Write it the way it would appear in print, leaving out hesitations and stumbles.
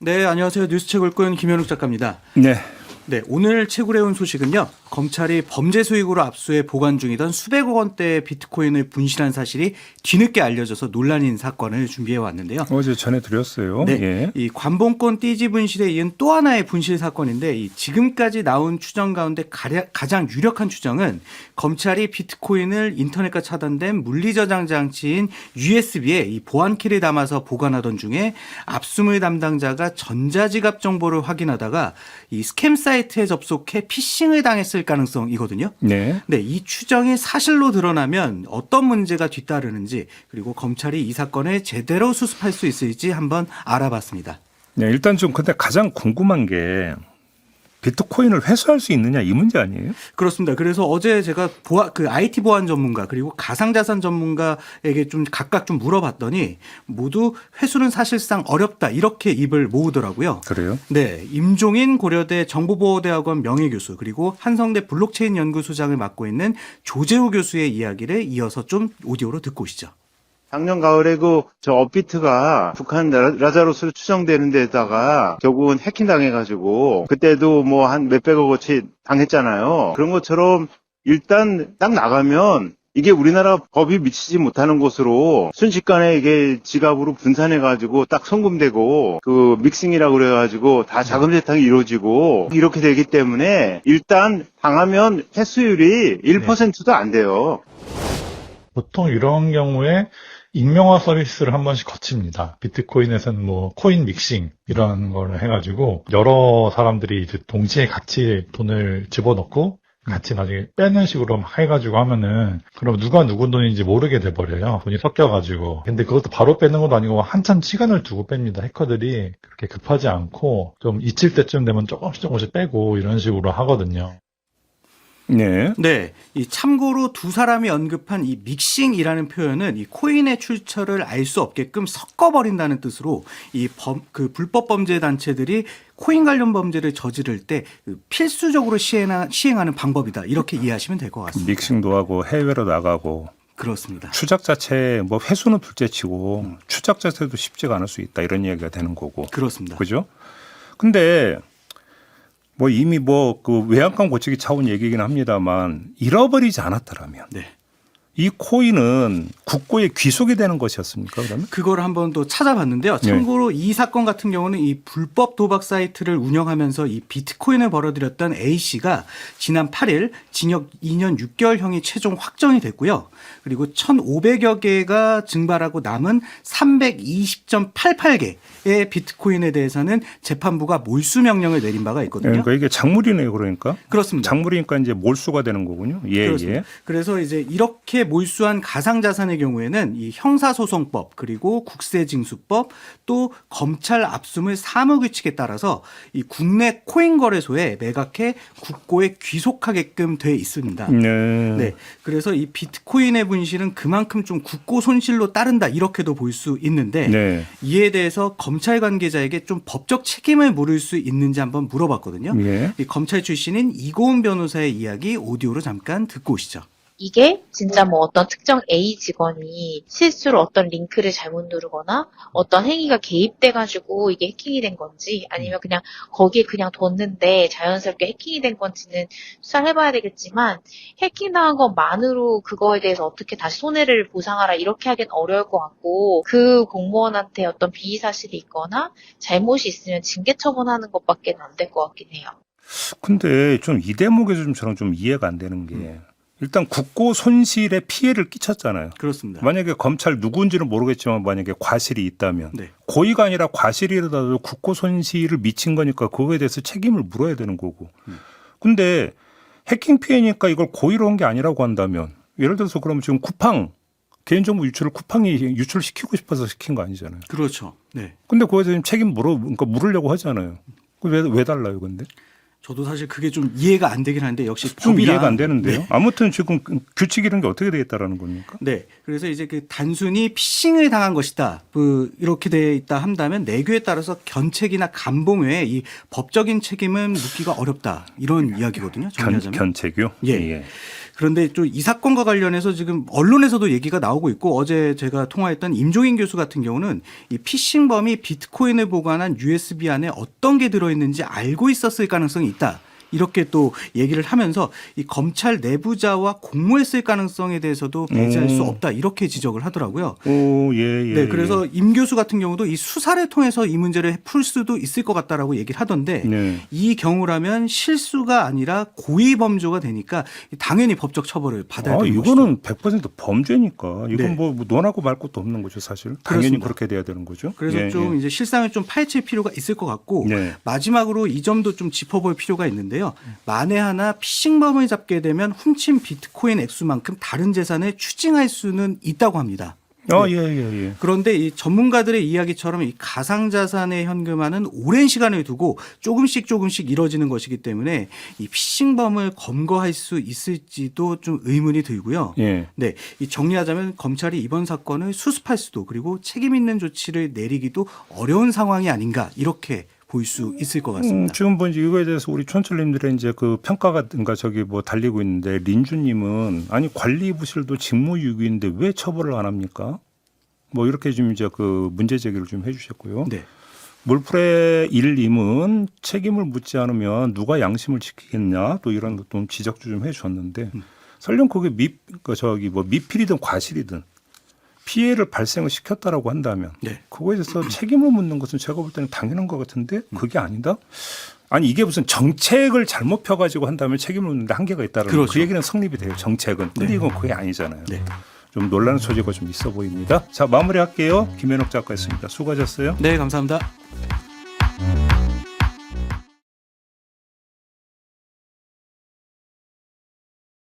네, 안녕하세요. 뉴스책 읽고는 김현욱 작가입니다. 네. 네, 오늘 채굴해 온 소식은요. 검찰이 범죄 수익으로 압수해 보관 중이던 수백억 원대의 비트코인을 분실한 사실이 뒤늦게 알려져서 논란인 사건을 준비해 왔는데요. 어제 전해드렸어요. 네, 예. 이 관봉권 띠지 분실에 이은 또 하나의 분실 사건인데 이 지금까지 나온 추정 가운데 가장 유력한 추정은 검찰이 비트코인을 인터넷과 차단된 물리저장 장치인 USB에 이 보안키를 담아서 보관하던 중에 압수물 담당자가 전자지갑 정보를 확인하다가 이 스캠 사이트에 접속해 피싱을 당했을 가능성이거든요. 네. 네, 이 추정이 사실로 드러나면 어떤 문제가 뒤따르는지 그리고 검찰이 이 사건을 제대로 수습할 수 있을지 한번 알아봤습니다. 네. 일단 좀 근데 가장 궁금한 게 비트코인을 회수할 수 있느냐 이 문제 아니에요? 그렇습니다. 그래서 어제 제가 IT 보안 전문가 그리고 가상자산 전문가에게 좀 각각 좀 물어봤더니 모두 회수는 사실상 어렵다 이렇게 입을 모으더라고요. 그래요? 네, 임종인 고려대 정보보호대학원 명예교수 그리고 한성대 블록체인 연구소장을 맡고 있는 조재호 교수의 이야기를 이어서 좀 오디오로 듣고 오시죠. 작년 가을에 저 업비트가 북한 라자로스로 추정되는 데다가 결국은 해킹 당해가지고 그때도 뭐 한 몇백억어치 당했잖아요. 그런 것처럼 일단 딱 나가면 이게 우리나라 법이 미치지 못하는 곳으로 순식간에 이게 지갑으로 분산해가지고 딱 송금되고 그 믹싱이라고 그래가지고 다 자금 세탁이 이루어지고 이렇게 되기 때문에 일단 당하면 회수율이 1%도 안 돼요. 보통 이런 경우에 익명화 서비스를 한 번씩 거칩니다. 비트코인에서는 뭐 코인 믹싱 이런 거를 해가지고 여러 사람들이 이제 동시에 같이 돈을 집어넣고 같이 나중에 빼는 식으로 막 해가지고 하면은 그럼 누가 누구 돈인지 모르게 돼버려요. 돈이 섞여가지고. 근데 그것도 바로 빼는 것도 아니고 한참 시간을 두고 뺍니다. 해커들이 그렇게 급하지 않고 좀 잊힐 때쯤 되면 조금씩 빼고 이런 식으로 하거든요. 네. 네, 이 참고로 두 사람이 언급한 이 믹싱이라는 표현은 이 코인의 출처를 알 수 없게끔 섞어버린다는 뜻으로 그 불법 범죄 단체들이 코인 관련 범죄를 저지를 때 필수적으로 시행하는 방법이다 이렇게 이해하시면 될 것 같습니다. 믹싱도 하고 해외로 나가고 그렇습니다. 추적 자체 뭐 회수는 둘째치고 추적 자체도 쉽지가 않을 수 있다 이런 이야기가 되는 거고. 그렇습니다. 그죠? 근데 뭐 이미 뭐 그 외양간 고치기 차원 얘기긴 합니다만 잃어버리지 않았더라면 네. 이 코인은 국고에 귀속이 되는 것이었습니까? 그러면? 그걸 한번 또 찾아봤는데요. 참고로 이 사건 같은 경우는 이 불법 도박 사이트를 운영하면서 이 비트코인을 벌어들였던 A씨가 지난 8일 징역 2년 6개월형이 최종 확정이 됐고요. 그리고 1,500여 개가 증발하고 남은 320.88개의 비트코인에 대해서는 재판부가 몰수 명령을 내린 바가 있거든요. 그러니까 이게 작물이네요, 그러니까. 그렇습니다. 작물이니까 이제 몰수가 되는 거군요. 예, 그렇습니다. 예. 그래서 이제 이렇게 몰수한 가상자산의 경우에는 이 형사소송법 그리고 국세징수법 또 검찰 압수물 사무규칙에 따라서 이 국내 코인 거래소에 매각해 국고에 귀속하게끔 돼 있습니다. 네. 네, 그래서 이 비트코인의 분실은 그만큼 좀 국고 손실로 따른다 이렇게도 볼 수 있는데 네. 이에 대해서 검찰 관계자에게 좀 법적 책임을 물을 수 있는지 한번 물어봤거든요. 예. 이 검찰 출신인 이고은 변호사의 이야기 오디오로 잠깐 듣고 오시죠. 이게 진짜 뭐 어떤 특정 A 직원이 실수로 어떤 링크를 잘못 누르거나 어떤 행위가 개입돼가지고 이게 해킹이 된 건지 아니면 그냥 거기에 그냥 뒀는데 자연스럽게 해킹이 된 건지는 수사를 해봐야 되겠지만 해킹당한 것만으로 그거에 대해서 어떻게 다시 손해를 보상하라 이렇게 하기는 어려울 것 같고 그 공무원한테 어떤 비위 사실이 있거나 잘못이 있으면 징계 처분하는 것밖에 안 될 것 같긴 해요. 근데 좀 이 대목에서 좀 저는 좀 이해가 안 되는 게 일단 국고 손실에 피해를 끼쳤잖아요. 그렇습니다. 만약에 검찰 누구인지는 모르겠지만 만약에 과실이 있다면 네. 고의가 아니라 과실이라도 국고 손실을 미친 거니까 그거에 대해서 책임을 물어야 되는 거고. 근데 해킹 피해니까 이걸 고의로 한 게 아니라고 한다면 예를 들어서 그러면 지금 쿠팡 개인정보 유출을 쿠팡이 유출시키고 싶어서 시킨 거 아니잖아요. 그렇죠. 네. 근데 그거에 대해서 책임 그러니까 물으려고 하잖아요. 왜 달라요, 근데? 저도 사실 그게 좀 이해가 안 되긴 하는데 역시 좀 법이랑 이해가 안 되는데요. 네. 아무튼 지금 규칙 이런 게 어떻게 되겠다라는 겁니까? 네. 그래서 이제 그 단순히 피싱을 당한 것이다. 이렇게 돼 있다 한다면 내규에 따라서 견책이나 감봉 외에 이 법적인 책임은 묻기가 어렵다. 이런 이야기거든요. 정리하자면. 견책이요? 예. 그런데 또 이 사건과 관련해서 지금 언론에서도 얘기가 나오고 있고 어제 제가 통화했던 임종인 교수 같은 경우는 이 피싱범이 비트코인을 보관한 USB 안에 어떤 게 들어있는지 알고 있었을 가능성이 있다. 이렇게 또 얘기를 하면서 이 검찰 내부자와 공모했을 가능성에 대해서도 배제할 수 없다. 이렇게 지적을 하더라고요. 오, 예, 예. 네, 그래서 임 교수 같은 경우도 이 수사를 통해서 이 문제를 풀 수도 있을 것 같다라고 얘기를 하던데 네. 이 경우라면 실수가 아니라 고의 범조가 되니까 당연히 법적 처벌을 받아야 되는 것이죠. 이거는 100% 범죄니까 이건 네. 뭐 논하고 말 것도 없는 거죠, 사실. 당연히 그렇습니다. 그렇게 돼야 되는 거죠. 그래서 예, 좀 예. 이제 실상을 좀 파헤칠 필요가 있을 것 같고 네. 마지막으로 이 점도 좀 짚어볼 필요가 있는데요. 만에 하나 피싱범을 잡게 되면 훔친 비트코인 액수만큼 다른 재산을 추징할 수는 있다고 합니다. 예, 예, 예. 그런데 이 전문가들의 이야기처럼 이 가상자산의 현금화는 오랜 시간을 두고 조금씩 이뤄지는 것이기 때문에 이 피싱범을 검거할 수 있을지도 좀 의문이 들고요. 예. 네, 이 정리하자면 검찰이 이번 사건을 수습할 수도 그리고 책임 있는 조치를 내리기도 어려운 상황이 아닌가 이렇게 볼 수 있을 것 같습니다. 지금 뭐 이제 이거에 대해서 우리 촌철님들의 이제 그 평가가 저기 뭐 달리고 있는데 린주님은 아니 관리부실도 직무유기인데 왜 처벌을 안 합니까? 뭐 이렇게 좀 이제 그 문제 제기를 좀 해주셨고요. 네. 물풀의 일님은 책임을 묻지 않으면 누가 양심을 지키겠냐 또 이런 것도 지적도 좀 해주셨는데 설령 그게 미필이든 과실이든 피해를 발생을 시켰다라고 한다면 네. 그거에 대해서 책임을 묻는 것은 제가 볼 때는 당연한 것 같은데 그게 아니다? 아니 이게 무슨 정책을 잘못 펴가지고 한다면 책임을 묻는데 한계가 있다는 그렇죠. 그 얘기는 성립이 돼요. 정책은. 근데 이건 그게 아니잖아요. 네. 좀 논란의 소지가 좀 있어 보입니다. 자 마무리할게요. 김현욱 작가였습니다. 수고하셨어요. 네, 감사합니다.